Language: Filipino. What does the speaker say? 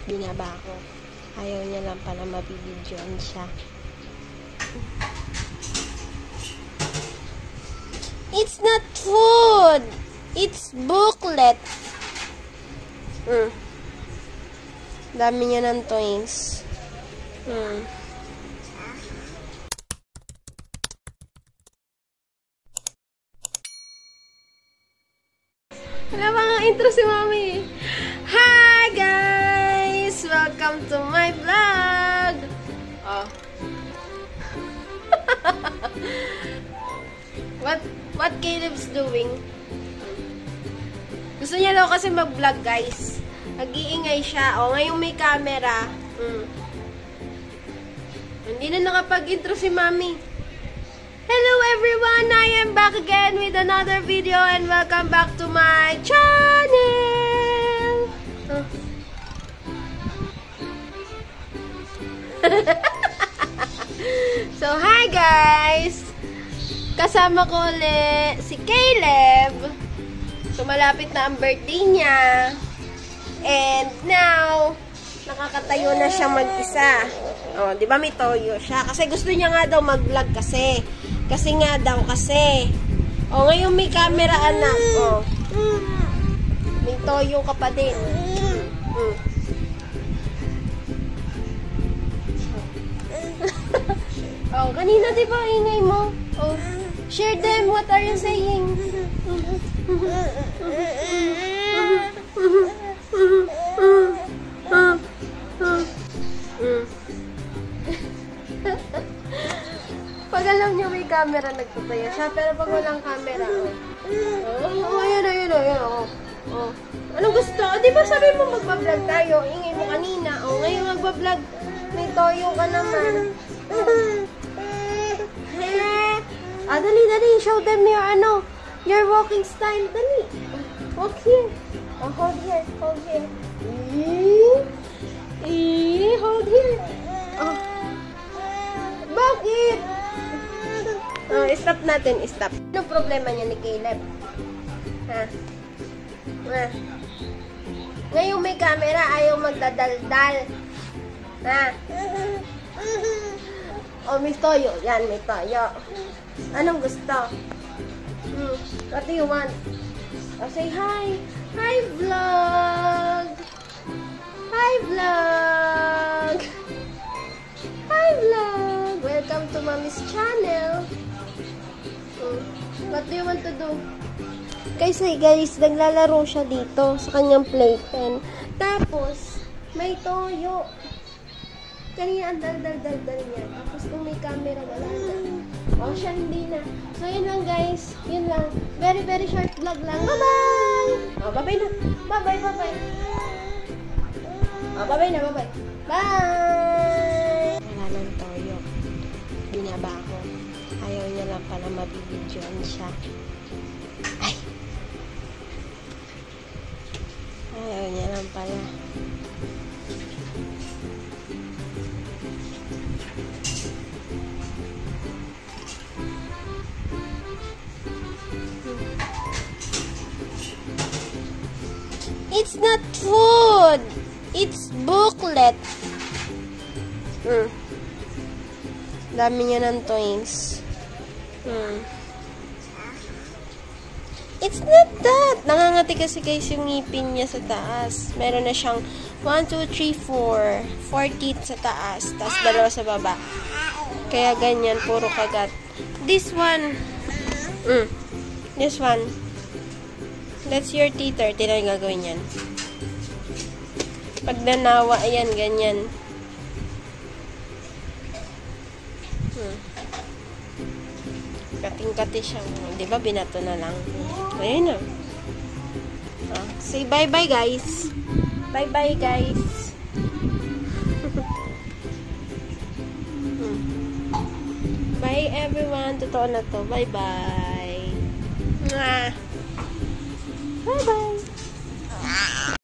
Binaba ko. Ayaw niya lang pala mabibidyoan siya. It's not food! It's booklet! Dami niya ng toys. Wala mga intro si Mami. Hi guys! Welcome to my vlog! Oh. What Caleb's doing? Gusto niya daw kasi mag-vlog guys. Nag-iingay siya. Oh, ngayong may camera. Hindi na nakapag-intro si Mami. Hello everyone! I am back again with another video and welcome back to my channel! So, hi guys! Kasama ko ulit si Caleb. So, malapit na ang birthday niya. And now, nakakatayo na siya mag-isa. Oh, di ba may toyo siya? Kasi gusto niya nga daw mag-vlog kasi. Kasi nga daw kasi. Oh, ngayon may camera anak. Oh. May toyo ka pa din. Oh, kanina di ba ingay mo? Oh, share them. What are you saying? Pag alam niyo may camera, nagtutaya siya. Pero pag walang camera, ayun. Oh. Anong gusto? Di ba sabi mo magpa-vlog tayo? Ingay mo kanina. Oh, ngayon magpa-vlog. May toyo ka naman. Dali. Show them your walking style. Dali. Walk here. Oh, hold here. Hold here. Hold here. Oh. Bakit? Oh, stop natin. Stop. Anong problema niya ni Caleb? Ha? Ngayon may camera, ayaw magdadaldal. Ha? Oh, may toyo. Yan, may toyo. Anong gusto? What do you want? Oh, say hi. Hi, vlog. Hi, vlog. Hi, vlog. Welcome to Mommy's channel. What do you want to do? Guys, naglalaro siya dito sa kanyang playpen. Tapos, may toyo. Kanina ang dal-dal niya. Tapos kung may camera, wala na. Oh, siya hindi na. So, yun lang guys. Yun lang. Very, very short vlog lang. Bye-bye! Oh, bye-bye na. Bye-bye. Oh, bye-bye na. Bye-bye. Bye! Wala ng toyo. Binaba ko. Ayaw niya lang pala mabibidyoan siya. Ay! Ayaw niya lang pala. It's not food! It's booklet! Dami niya ng toys. It's not that! Nangangati kasi guys yung ngipin niya sa taas. Meron na siyang 1, 2, 3, 4. 4 teeth sa taas. Tapos 2 sa baba. Kaya ganyan, puro kagat. This one. This one. That's your teeth. Tira yung gagawin yan. Pag nanawa, ayan, ganyan. Kating-kati siya. Di ba, binato na lang. Ayun na. Say bye-bye, guys. Bye-bye, guys. Bye, everyone. Totoo na to. Bye-bye. Bye-bye.